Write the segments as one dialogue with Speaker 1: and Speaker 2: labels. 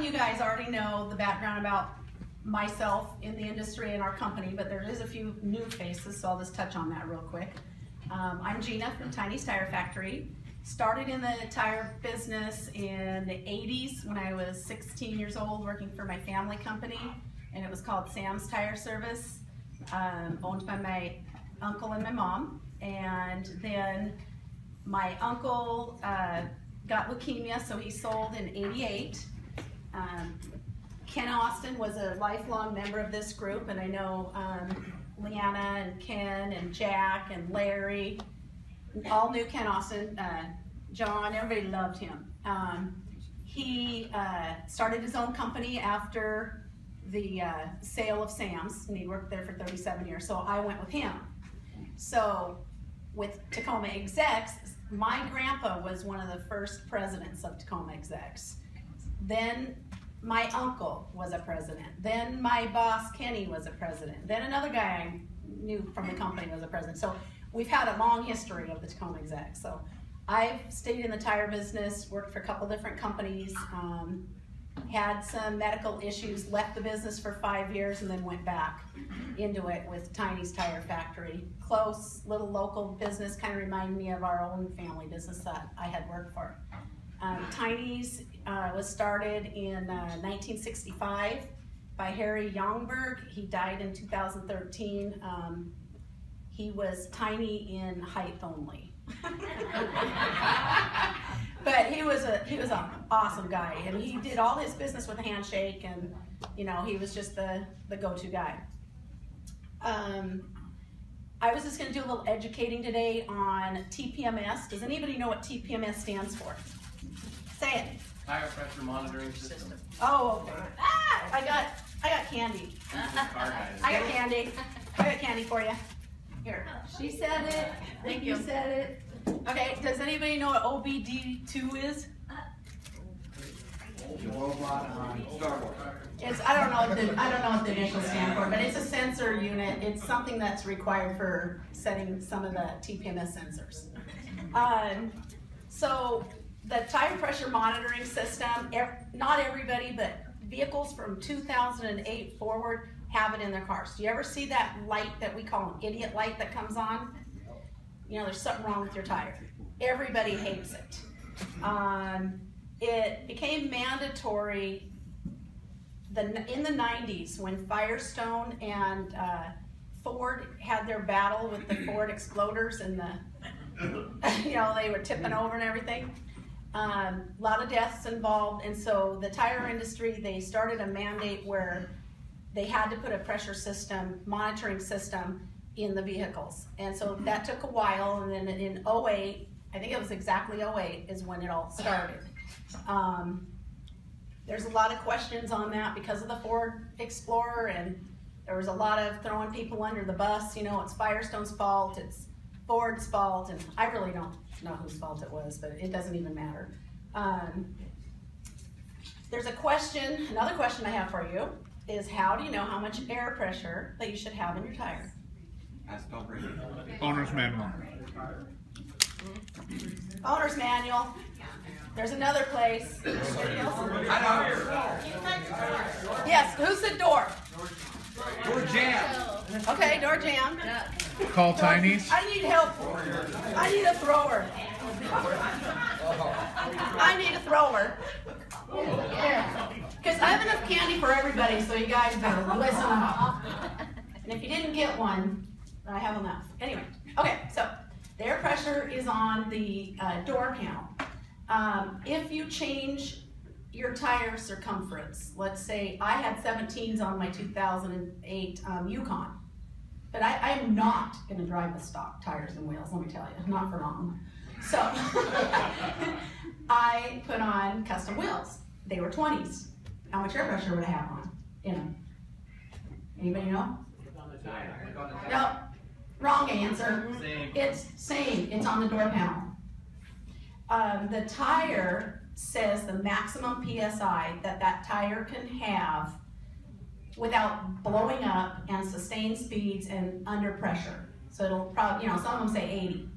Speaker 1: you guys already know the background about myself in the industry and our company, but there is a few new faces, so I'll just touch on that real quick. I'm Gina from Tiny's Tire Factory. Started in the tire business in the 80s when I was 16 years old, working for my family company, and it was called Sam's Tire Service, owned by my uncle and my mom. And then my uncle got leukemia, so he sold in 88. Ken Austin was a lifelong member of this group, and I know Leanna and Ken and Jack and Larry all knew Ken Austin. John, everybody loved him. He started his own company after the sale of Sam's, and he worked there for 37 years, so I went with him. So with Tacoma Execs, my grandpa was one of the first presidents of Tacoma Execs. Then my uncle was a president. Then my boss, Kenny, was a president. Then another guy I knew from the company was a president. So we've had a long history of the Tacoma Execs. So I've stayed in the tire business, worked for a couple different companies, had some medical issues, left the business for 5 years, and then went back into it with Tiny's Tire Factory. Close, little local business, kind of reminded me of our own family business that I had worked for. Tiny's was started in 1965 by Harry Youngberg. He died in 2013. He was tiny in height only. But he was an awesome guy, and he did all his business with a handshake, and he was just the go-to guy. I was just going to do a little educating today on TPMS. Does anybody know what TPMS stands for? Say it.
Speaker 2: Tire pressure monitoring system.
Speaker 1: Oh, okay. I got candy. I got candy. I got candy for you. Here. She said it. Thank you. You said it. Okay. Does anybody know what OBD2 is? It's I don't know what the initials stand for, but it's a sensor unit. It's something that's required for setting some of the TPMS sensors. So the tire pressure monitoring system, not everybody, but vehicles from 2008 forward have it in their cars. Do you ever see that light that we call an idiot light that comes on? There's something wrong with your tire. Everybody hates it. It became mandatory in the 90s when Firestone and Ford had their battle with the Ford exploders and they were tipping over and everything. A lot of deaths involved, and so the tire industry, they started a mandate where they had to put a pressure system, monitoring system in the vehicles. And so that took a while, and then in 08, I think it was exactly 08 is when it all started. There's a lot of questions on that because of the Ford Explorer, and there was a lot of throwing people under the bus. It's Firestone's fault, it's Ford's fault, and I really don't know whose fault it was, but it doesn't even matter. There's another question I have for you is, how do you know how much air pressure that you should have in your tire?
Speaker 3: Owner's manual.
Speaker 1: Owner's manual. There's another place. Yes, who said door?
Speaker 2: Door jam.
Speaker 1: Okay, door jam.
Speaker 3: Call Tiny's.
Speaker 1: I need help. I need a thrower. I need a thrower. Because I have enough candy for everybody, so you guys better listen up. And if you didn't get one, I have enough. Anyway, okay, so the air pressure is on the door panel. If you change your tire circumference, let's say I had 17s on my 2008 Yukon, but I am not going to drive with stock tires and wheels, let me tell you, not for long. So I put on custom wheels. They were 20s. How much air pressure would I have on in them? Anybody know? No, wrong answer. It's same. It's on the door panel. The tire says the maximum PSI that tire can have without blowing up and sustained speeds and under pressure. So it'll probably, some of them say 80.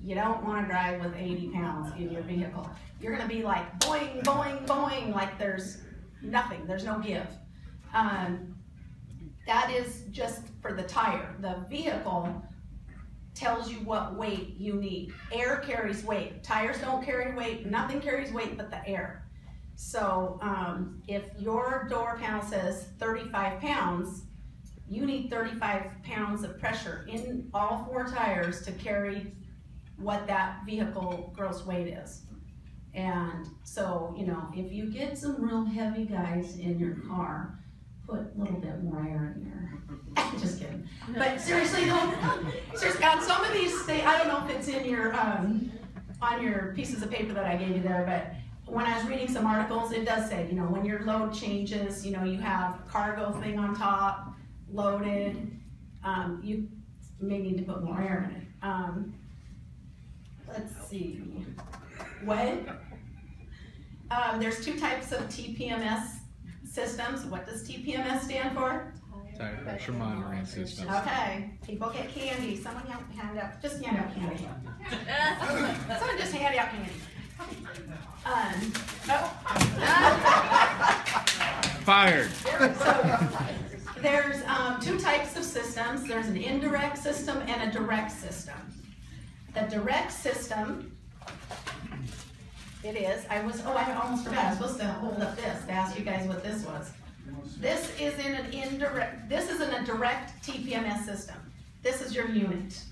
Speaker 1: You don't want to drive with 80 pounds in your vehicle. You're going to be like boing, boing, boing, like there's nothing, there's no give. That is just for the tire. The vehicle tells you what weight you need. Air carries weight. Tires don't carry weight, nothing carries weight but the air. So if your door panel says 35 pounds, you need 35 pounds of pressure in all 4 tires to carry what that vehicle gross weight is. And so, you know, if you get some real heavy guys in your car, put a little bit more air in there. Just kidding. But seriously though, seriously, on some of these, I don't know if it's in your, on your pieces of paper that I gave you there, but when I was reading some articles, it does say, you know, when your load changes, you know, you have cargo thing on top, loaded, you may need to put more air in it. Let's see, what? There's 2 types of TPMS systems. What does TPMS stand for?
Speaker 3: Tire pressure monitoring system.
Speaker 1: Okay, people get candy. Someone hand out, just hand out candy. Someone just hand out candy.
Speaker 3: Fired.
Speaker 1: So, there's 2 types of systems. There's an indirect system and a direct system. The direct system, it is, I almost forgot, I was supposed to hold up this to ask you guys what this was. This is in a direct TPMS system. This is your unit.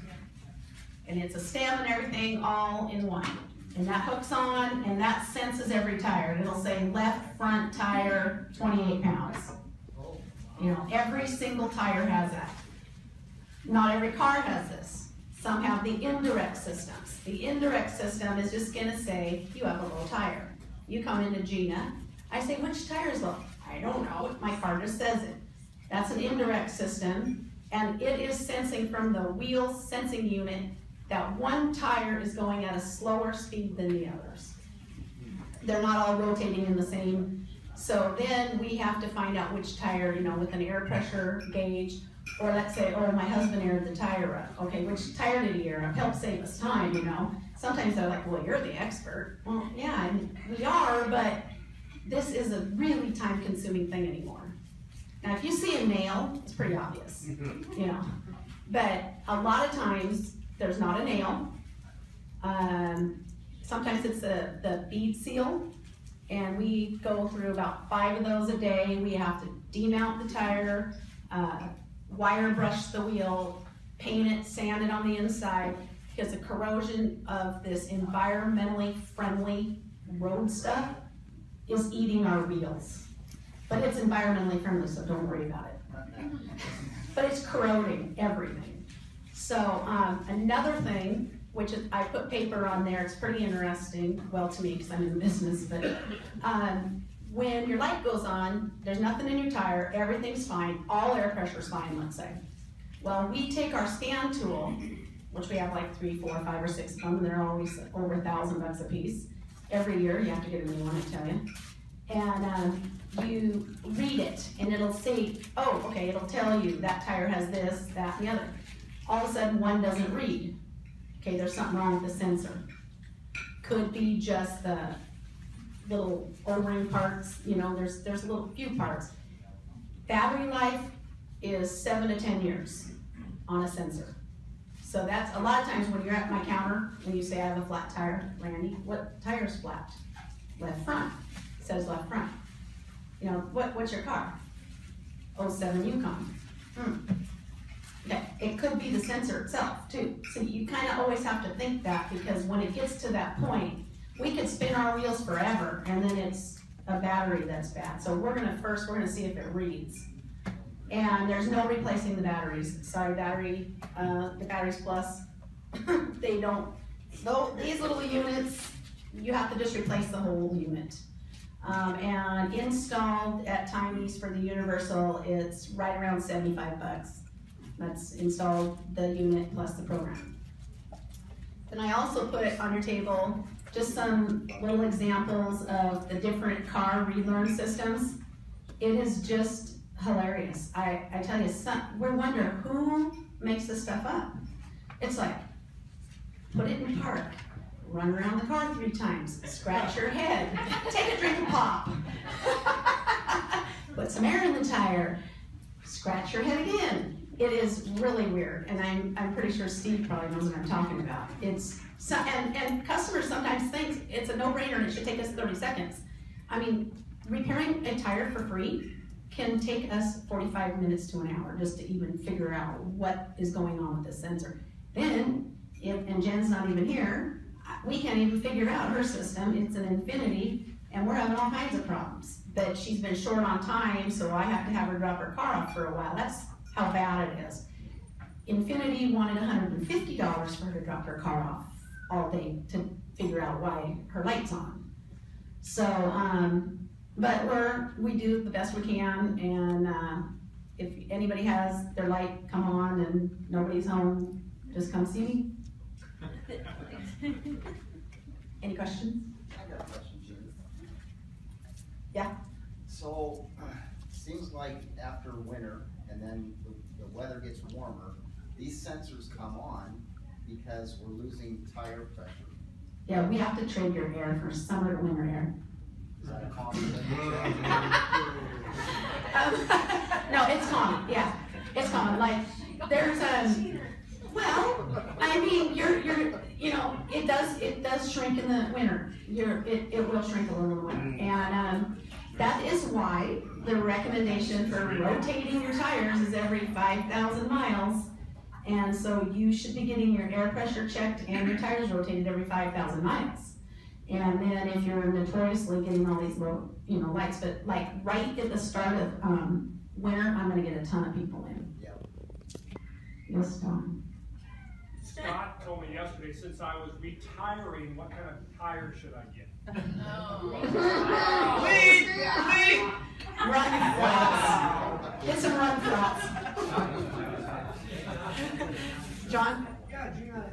Speaker 1: And it's a stem and everything all in one. And that hooks on and that senses every tire. And it'll say left front tire, 28 pounds. You know, every single tire has that. Not every car has this. Some have the indirect systems. The indirect system is just gonna say, you have a low tire. You come into Gina, I say, which tire is low? I don't know, my car just says it. That's an indirect system, and it is sensing from the wheel sensing unit that one tire is going at a slower speed than the others. They're not all rotating in the same, so then we have to find out which tire, you know, with an air pressure gauge, or let's say, oh, my husband aired the tire up. Okay, which tire did he air up? Help save us time, you know. Sometimes they're like, well, you're the expert. Well, yeah, and we are, but this is a really time-consuming thing anymore. Now, if you see a nail, it's pretty obvious, you know. But a lot of times, there's not a nail. Sometimes it's the bead seal, and we go through about 5 of those a day. We have to demount the tire, wire brush the wheel, paint it, sand it on the inside, because the corrosion of this environmentally friendly road stuff is eating our wheels. But it's environmentally friendly, so don't worry about it. But it's corroding everything. So another thing, which is, I put paper on there, it's pretty interesting, well to me because I'm in the business, but when your light goes on, there's nothing in your tire, everything's fine, all air pressure's fine, let's say. Well, we take our scan tool, which we have like 3, 4, 5, or 6 of them, they're always over $1,000 a piece. Every year, you have to get a new one, I tell you. And you read it, and it'll say, oh, okay, it'll tell you that tire has this, that, and the other. All of a sudden, one doesn't read. Okay, there's something wrong with the sensor. Could be just the little O-ring parts, you know, there's a little few parts. Battery life is 7 to 10 years on a sensor. So that's a lot of times when you're at my counter, when you say I have a flat tire, Randy, what tire's flat? Left front. It says left front. You know, what's your car? 07 Yukon. Okay. It could be the sensor itself too. So you kind of always have to think that, because when it gets to that point, we could spin our wheels forever and then it's a battery that's bad. So we're gonna see if it reads. And there's no replacing the batteries. Sorry, the batteries plus, they don't, these little units, you have to just replace the whole unit. And installed at Tiny's for the universal, it's right around 75 bucks. That's installed the unit plus the program. Then I also put on your table just some little examples of the different car relearn systems. It is just hilarious. I tell you, we wonder who makes this stuff up. It's like, put it in park, run around the car 3 times, scratch your head, take a drink of pop. put some air in the tire, scratch your head again. It is really weird, and I'm pretty sure Steve probably knows what I'm talking about. It's so, and customers sometimes think it's a no-brainer and it should take us 30 seconds. I mean, repairing a tire for free can take us 45 minutes to an hour just to even figure out what is going on with this sensor. Then, and Jen's not even here, we can't even figure out her system. It's an Infinity, and we're having all kinds of problems. But she's been short on time, so I have to have her drop her car off for a while. That's how bad it is. Infinity wanted $150 for her to drop her car off all day to figure out why her light's on. So, but we do the best we can, and if anybody has their light come on and nobody's home, just come see me. Any questions?
Speaker 4: I got a question, Jim.
Speaker 1: Yeah.
Speaker 4: So, seems like after winter and then the weather gets warmer, these sensors come on because we're losing tire pressure.
Speaker 1: Yeah, we have to trade your air for summer to winter air.
Speaker 4: Is that a common thing?
Speaker 1: No, it's common, yeah, it's common, like, there's well, I mean, you know, it does shrink in the winter. It will shrink a little in the winter. And that is why the recommendation for rotating your tires is every 5,000 miles. And so you should be getting your air pressure checked and your tires rotated every 5,000 miles. And then if you're notoriously getting all these low, you know, lights, but like right at the start of winter, I'm gonna get a ton of people in.
Speaker 4: Yep.
Speaker 1: Yes, Tom.
Speaker 5: Scott told me yesterday, since I was retiring, what kind of tire should I get?
Speaker 1: Run flats. Get some run flats. John?
Speaker 6: Yeah, Gina,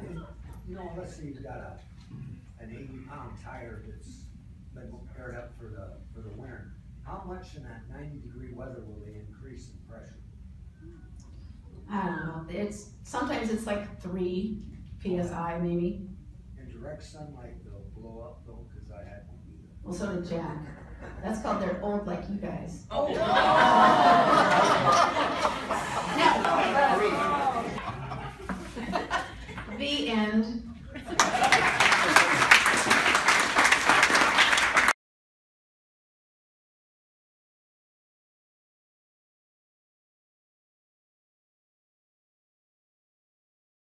Speaker 6: you know, let's say you've got an 80-pound tire that's been paired up for the winter. How much in that 90-degree weather will they increase in pressure?
Speaker 1: I don't know. Sometimes it's like 3 PSI maybe.
Speaker 6: In direct sunlight, they'll blow up though, because I had one do that.
Speaker 1: Well, so did Jack. That's called they're old like you guys.
Speaker 4: Oh.
Speaker 1: No. The end.